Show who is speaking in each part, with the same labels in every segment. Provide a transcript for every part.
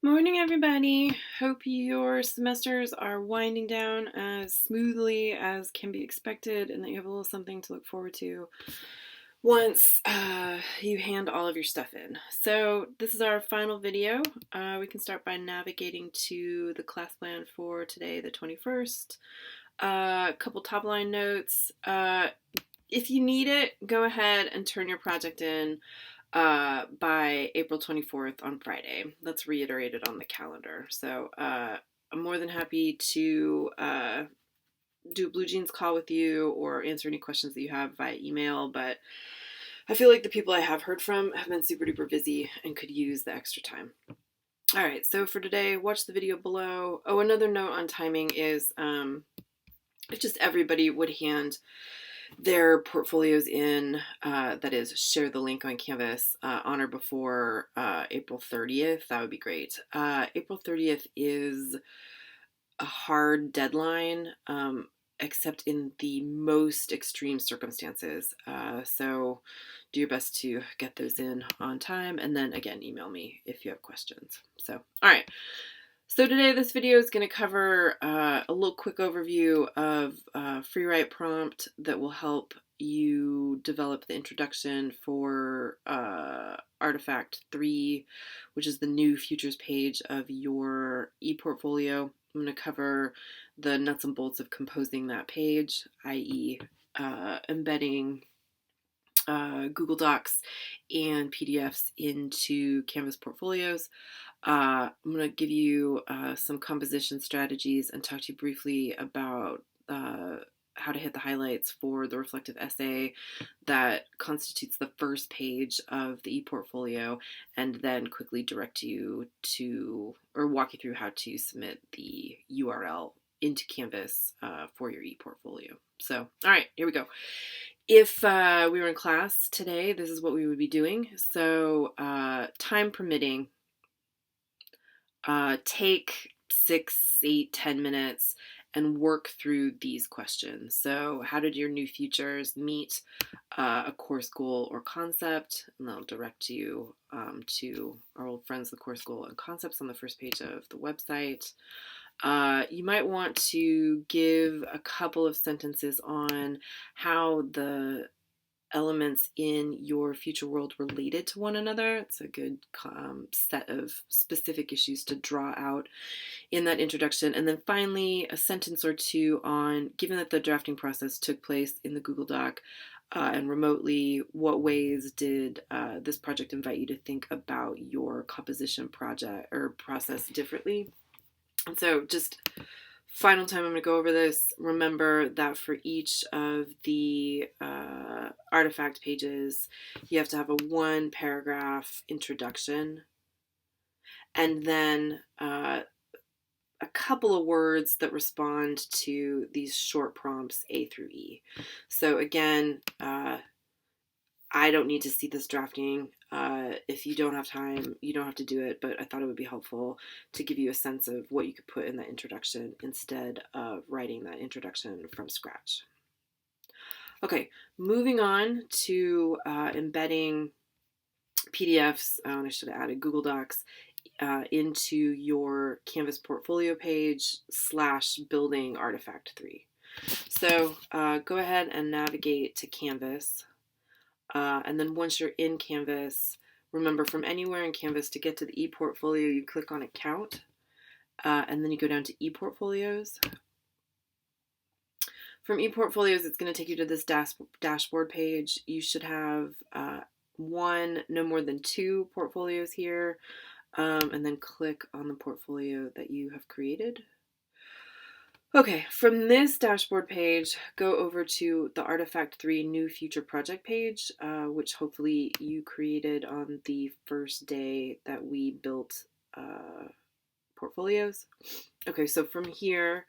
Speaker 1: Morning, everybody. Hope your semesters are winding down as smoothly as can be expected and that you have a little something to look forward to once you hand all of your stuff in. So this is our final video. We can start by navigating to the class plan for today, the 21st. A couple top line notes. If you need it, go ahead and turn your project in by April 24th on Friday. That's reiterated on the calendar. So I'm more than happy to do a Blue Jeans call with you or answer any questions that you have via email. But I feel like the people I have heard from have been super duper busy and could use the extra time. All right, so for today, watch the video below. Oh, another note on timing is if just everybody would hand their portfolios in, that is, share the link on Canvas on or before April 30th, that would be great. April 30th is a hard deadline, except in the most extreme circumstances. So do your best to get those in on time, and then again, email me if you have questions. So, all right. So today this video is going to cover a little quick overview of free write prompt that will help you develop the introduction for Artifact 3, which is the new futures page of your ePortfolio. I'm going to cover the nuts and bolts of composing that page, i.e. Embedding Google Docs and PDFs into Canvas portfolios. I'm going to give you some composition strategies and talk to you briefly about how to hit the highlights for the reflective essay that constitutes the first page of the ePortfolio, and then quickly direct you to, or walk you through how to submit the URL into Canvas for your ePortfolio. So, all right, here we go. If we were in class today, this is what we would be doing. So, time permitting, take 6, 8, 10 minutes and work through these questions. So how did your new futures meet a course goal or concept? And that'll direct you to our old friends, the course goal and concepts on the first page of the website. You might want to give a couple of sentences on how the elements in your future world related to one another. It's a good set of specific issues to draw out in that introduction. And then finally, a sentence or two on, given that the drafting process took place in the Google Doc and remotely, what ways did this project invite you to think about your composition project or process differently? And so just final time I'm going to go over this. Remember that for each of the artifact pages, you have to have a 1-paragraph introduction, and then a couple of words that respond to these short prompts A through E. So again, I don't need to see this drafting. If you don't have time, you don't have to do it, but I thought it would be helpful to give you a sense of what you could put in that introduction instead of writing that introduction from scratch. Okay, moving on to embedding PDFs, I should have added Google Docs, into your Canvas portfolio page / building Artifact 3. So go ahead and navigate to Canvas. And then once you're in Canvas, remember from anywhere in Canvas to get to the ePortfolio, you click on Account, and then you go down to ePortfolios. From ePortfolios, it's going to take you to this dashboard page. You should have no more than 2 portfolios here, and then click on the portfolio that you have created. Okay, from this dashboard page, go over to the Artifact 3 New Future Project page, which hopefully you created on the first day that we built portfolios. Okay, so from here,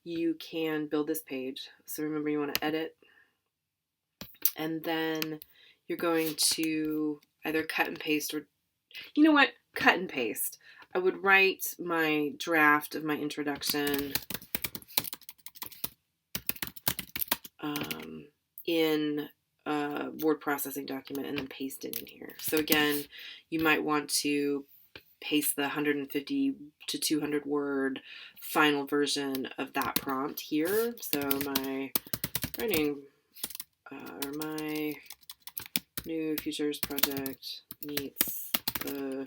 Speaker 1: you can build this page. So remember, you want to edit, and then you're going to either cut and paste, or, you know what, cut and paste. I would write my draft of my introduction in a word processing document and then paste it in here. So again, you might want to paste the 150 to 200 word final version of that prompt here. So my writing or my new futures project meets the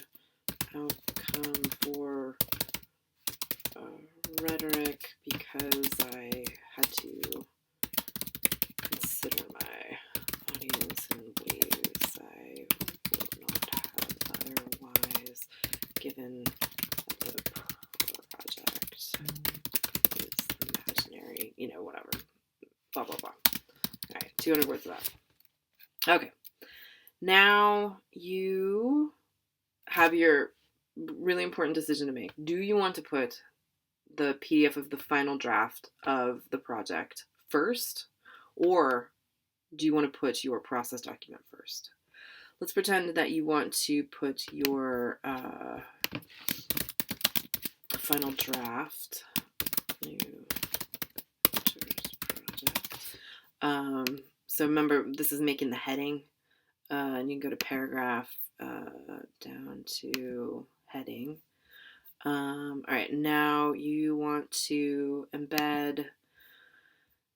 Speaker 1: outcome for rhetoric because I had to consider my audience in ways I would not have otherwise, given that the project is imaginary, whatever, blah, blah, blah. All right, 200 words of that. Okay, now you have your really important decision to make. Do you want to put the PDF of the final draft of the project first, or do you want to put your process document first? Let's pretend that you want to put your final draft, new project. So remember, this is making the heading, and you can go to paragraph down to heading. All right, now you want to embed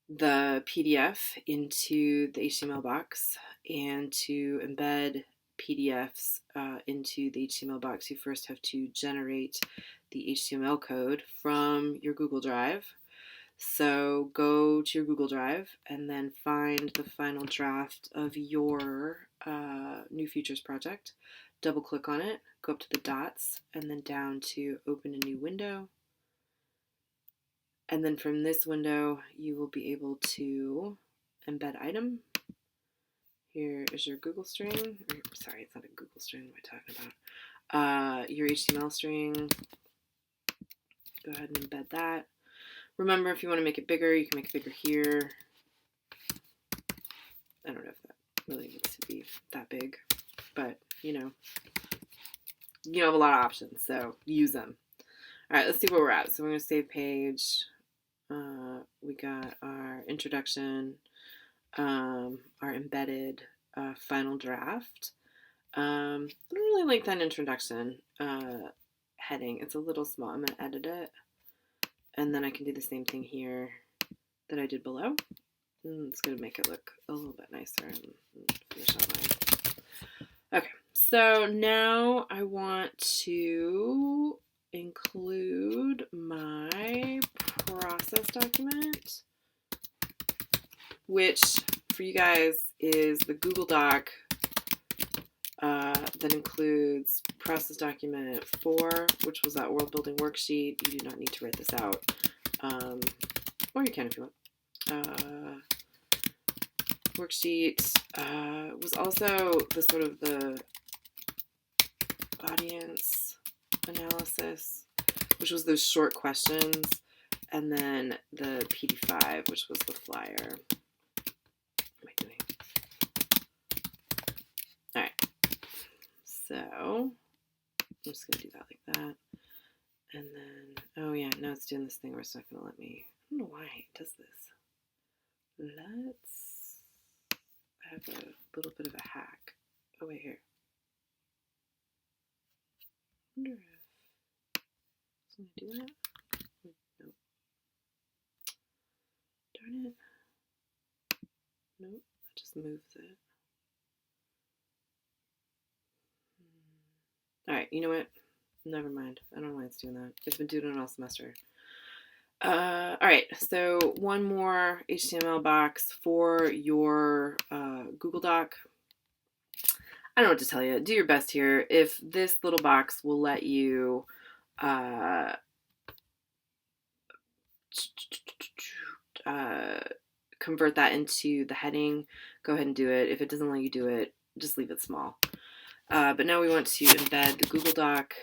Speaker 1: the PDF into the HTML box, and to embed PDFs into the HTML box, you first have to generate the HTML code from your Google Drive. So go to your Google Drive and then find the final draft of your new futures project. Double click on it, go up to the dots, and then down to open a new window. And then from this window, you will be able to embed item. Here is your Google string. Sorry, it's not a Google string. What am I talking about? Your HTML string. Go ahead and embed that. Remember, if you want to make it bigger, you can make it bigger here. I don't know if that really needs to be that big, but you have a lot of options, so use them. All right, let's see where we're at. So we're going to save page. We got our introduction, our embedded final draft. I don't really like that introduction heading. It's a little small. I'm going to edit it. And then I can do the same thing here that I did below. It's going to make it look a little bit nicer and finish outline. Okay, so now I want to include my process document, which for you guys is the Google Doc that includes process document 4, which was that world building worksheet. You do not need to write this out, or you can if you want. Worksheet was also the sort of the audience analysis, which was those short questions, and then the PD5, which was the flyer. What am I doing? All right, so I'm just gonna do that like that, and then oh yeah, now it's doing this thing where it's not gonna let me. I don't know why it does this. Let's have a little bit of a hack. Oh wait, here. I wonder if it's gonna do that. Nope. Darn it. Nope, that just moves it. Alright, you know what? Never mind. I don't know why it's doing that. It's been doing it all semester. Alright, so one more HTML box for your Google Doc. I don't know what to tell you. Do your best here. If this little box will let you convert that into the heading, go ahead and do it. If it doesn't let you do it, just leave it small. But now we want to embed the Google Doc,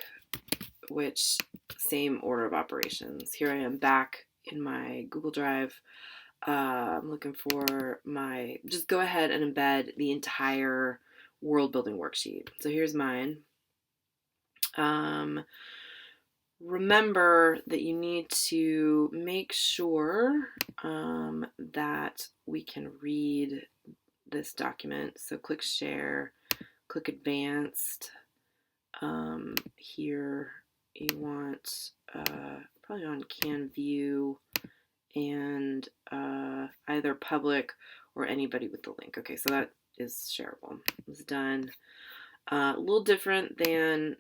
Speaker 1: which same order of operations. Here I am back in my Google Drive. I'm looking for just go ahead and embed the entire world building worksheet. So here's mine. Remember that you need to make sure that we can read this document. So click share, click advanced, Here you want probably on Can View and either public or anybody with the link. Okay, so that is shareable. It's done. A little different than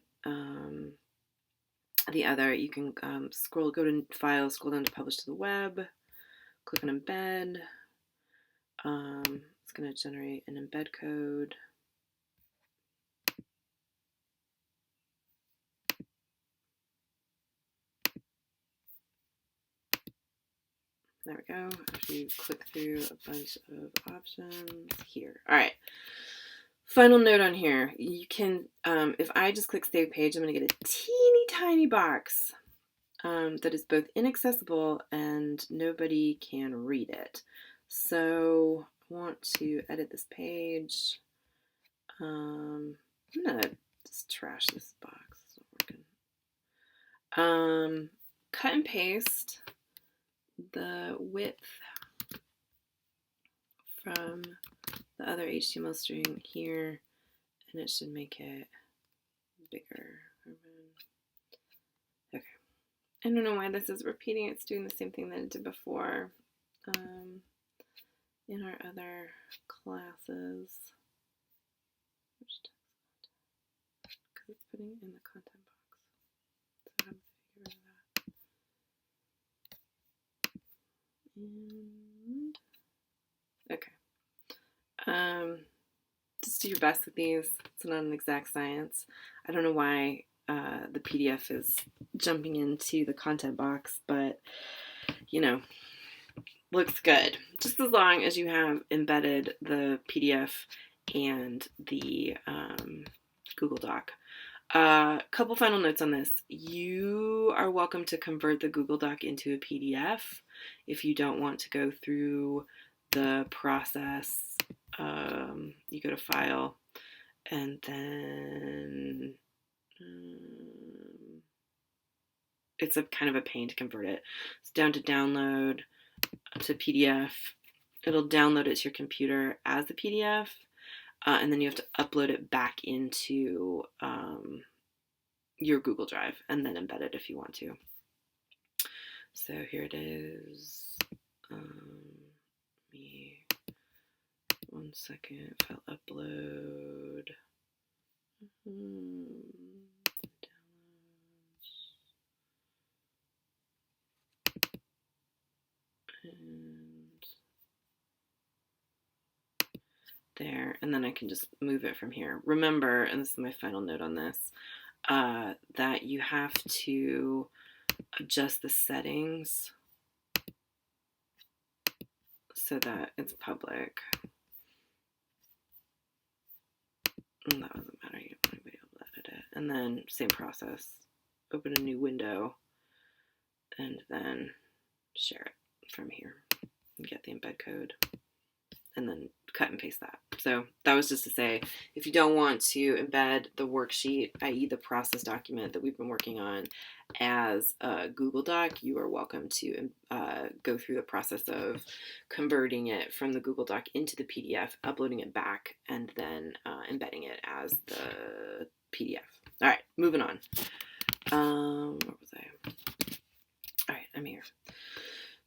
Speaker 1: the other. You can go to File, scroll down to Publish to the Web, click on Embed. It's going to generate an embed code. There we go. After you click through a bunch of options here. All right. Final note on here. You can, if I just click Save Page, I'm going to get a teeny tiny box that is both inaccessible and nobody can read it. So I want to edit this page. I'm going to just trash this box. It's not working. Cut and paste the width from the other HTML string here, and it should make it bigger. Okay. I don't know why this is repeating. It's doing the same thing that it did before in our other classes. Because it's putting it in the content box. So how does it get rid of that? And okay. Just do your best with these. It's not an exact science. I don't know why the PDF is jumping into the content box, but you know, looks good. Just as long as you have embedded the PDF and the Google Doc. Couple final notes on this. You are welcome to convert the Google Doc into a PDF if you don't want to go through the process. You go to File and then it's a kind of a pain to convert it. It's down to download to PDF. It'll download it to your computer as a PDF, and then you have to upload it back into your Google Drive and then embed it if you want to. So here it is. Me 1 second. File upload. And there, and then I can just move it from here. Remember, and this is my final note on this, that you have to adjust the settings so that it's public. And that doesn't matter, you don't want to be able to edit it. And then same process, open a new window and then share it from here and get the embed code and then cut and paste that. So that was just to say, if you don't want to embed the worksheet, i.e. the process document that we've been working on as a Google Doc, you are welcome to go through the process of converting it from the Google Doc into the PDF, uploading it back, and then embedding it as the PDF. All right, moving on. Where was I? All right, I'm here.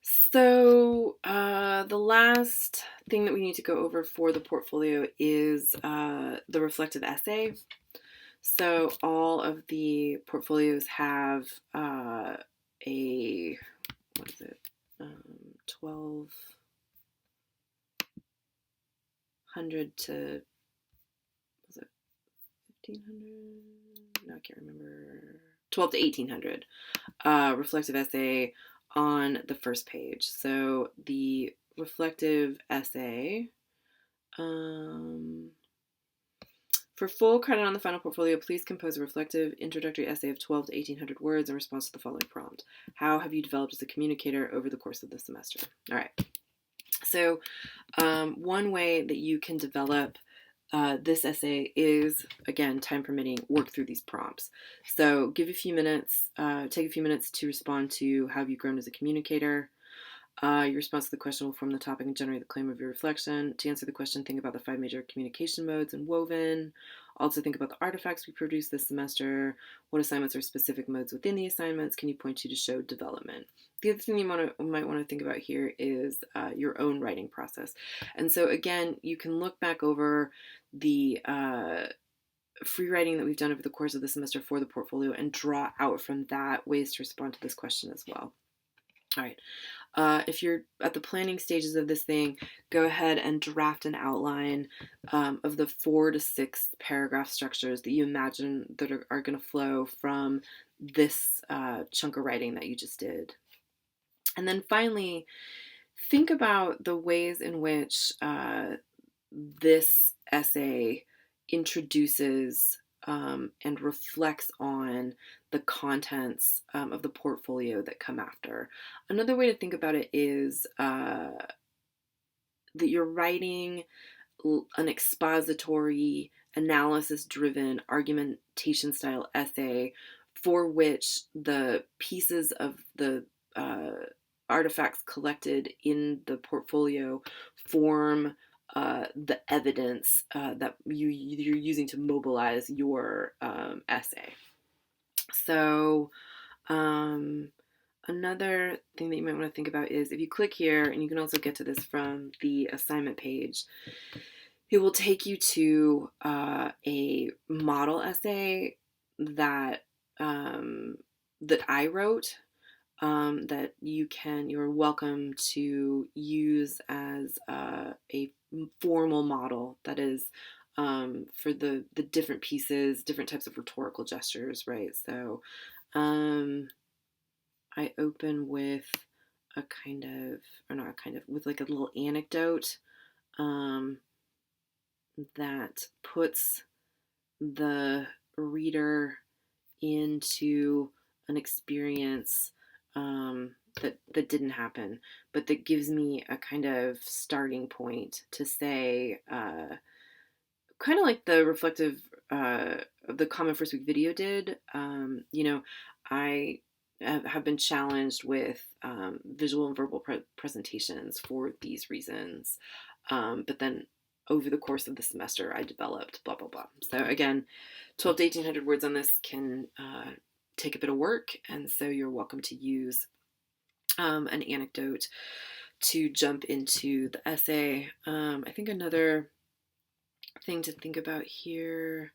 Speaker 1: So the last thing that we need to go over for the portfolio is the reflective essay. So all of the portfolios have a, what is it, 1,200 to, was it 1,500? No, I can't remember. 12 to 1,800 reflective essay on the first page. So the reflective essay, for full credit on the final portfolio, please compose a reflective introductory essay of 12 to 1,800 words in response to the following prompt. How have you developed as a communicator over the course of the semester? All right. So one way that you can develop this essay is, again, time permitting, work through these prompts. So give a few minutes, take a few minutes to respond to how have you grown as a communicator. Your response to the question will form the topic and generate the claim of your reflection. To answer the question, think about the 5 major communication modes and woven. Also think about the artifacts we produced this semester. What assignments are specific modes within the assignments? Can you point to show development? The other thing you might want to think about here is your own writing process. And so again, you can look back over the free writing that we've done over the course of the semester for the portfolio and draw out from that ways to respond to this question as well. All right. If you're at the planning stages of this thing, go ahead and draft an outline of the 4 to 6 paragraph structures that you imagine that are going to flow from this chunk of writing that you just did. And then finally, think about the ways in which this essay introduces and reflects on the contents of the portfolio that come after. Another way to think about it is that you're writing an expository, analysis-driven, argumentation-style essay for which the pieces of the artifacts collected in the portfolio form the evidence that you're using to mobilize your essay. So another thing that you might want to think about is if you click here, and you can also get to this from the assignment page, it will take you to a model essay that that I wrote that you're welcome to use as a formal model that is for the different pieces, different types of rhetorical gestures, right? So I open with with like a little anecdote that puts the reader into an experience that didn't happen, but that gives me a kind of starting point to say, kind of like the reflective, the Common First Week video did. I have been challenged with visual and verbal presentations for these reasons, but then over the course of the semester, I developed blah, blah, blah. So again, 12 to 1800 words on this can take a bit of work, and so you're welcome to use an anecdote to jump into the essay. I think another thing to think about here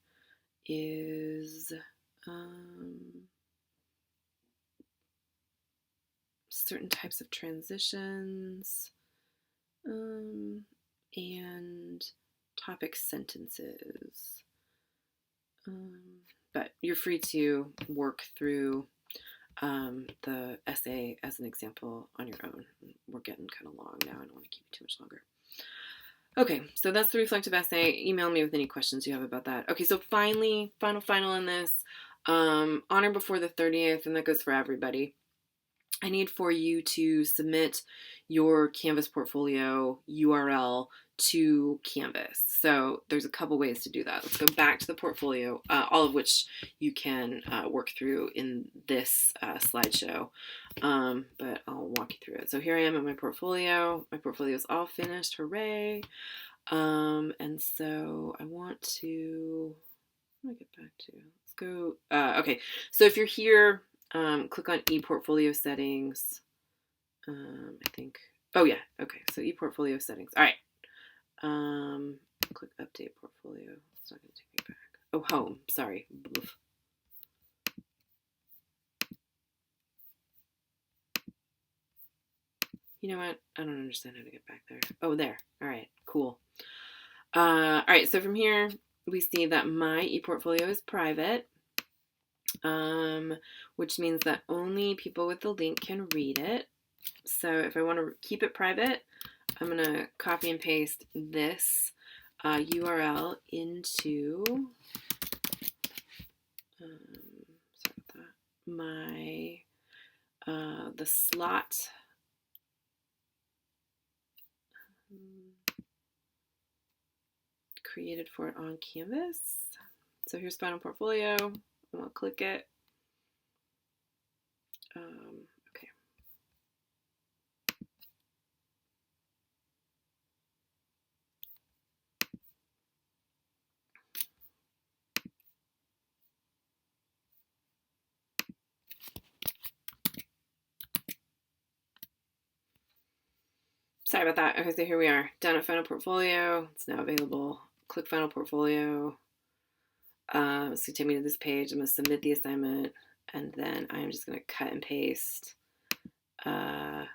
Speaker 1: is certain types of transitions and topic sentences. But you're free to work through the essay as an example on your own. We're getting kind of long now. I don't want to keep it too much longer. Okay, so that's the reflective essay. Email me with any questions you have about that. Okay, so finally, final in this, on or before the 30th, and that goes for everybody, I need for you to submit your Canvas portfolio URL to Canvas. So there's a couple ways to do that. Let's go back to the portfolio, all of which you can work through in this slideshow, but I'll walk you through it. So here I am at my portfolio. My portfolio is all finished, hooray. And so I want to, what do I get back to? Let's go, okay, so if you're here, click on ePortfolio settings. I think, oh yeah, okay, so ePortfolio settings. All right. Click update portfolio. It's not going to take me back. Oh, home, sorry. You know what? I don't understand how to get back there. Oh, there. All right, cool. All right, so from here, we see that my ePortfolio is private, which means that only people with the link can read it. So if I want to keep it private, I'm going to copy and paste this URL into my the slot created for it on Canvas. So here's Final Portfolio. I'm going to click it. Okay. Sorry about that. Okay, so here we are. Done at Final Portfolio. It's now available. Click Final Portfolio. It's going to take me to this page. I'm going to submit the assignment, and then I'm just going to cut and paste my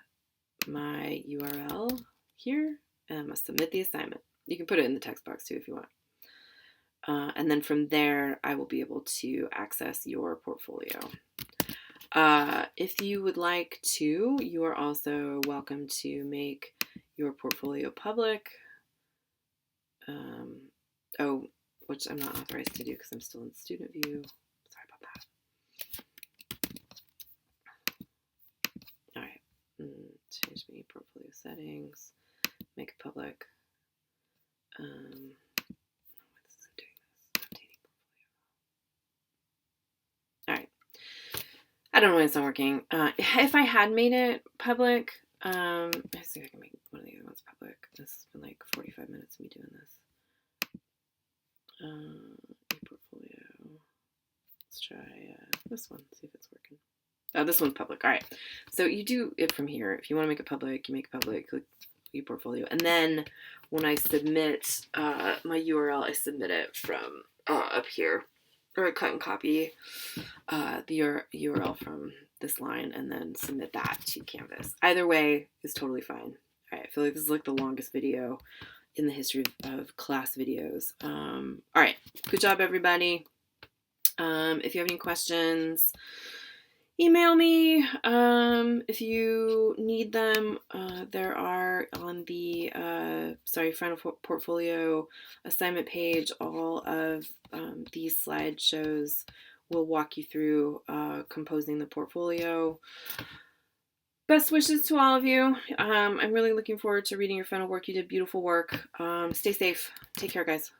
Speaker 1: URL here, and I'm going to submit the assignment. You can put it in the text box too if you want. And then from there, I will be able to access your portfolio. If you would like to, you are also welcome to make your portfolio public. Which I'm not authorized to do because I'm still in student view. Sorry about that. All right. Change my portfolio settings. Make it public. All right. I don't know why it's not working. If I had made it public, I see if I can make one of the other ones public. This has been like 45 minutes of me doing this. Portfolio. Let's try this one, see if it's working. Oh, this one's public. All right. So you do it from here. If you want to make it public, you make it public, click ePortfolio. And then when I submit my URL, I submit it from up here. Or I cut and copy the URL from this line and then submit that to Canvas. Either way is totally fine. All right, I feel like this is like the longest video in the history of class videos. All right, good job, everybody. If you have any questions, email me if you need them. There are on the Final Portfolio assignment page, all of these slideshows will walk you through composing the portfolio. Best wishes to all of you. I'm really looking forward to reading your final work. You did beautiful work. Stay safe. Take care, guys.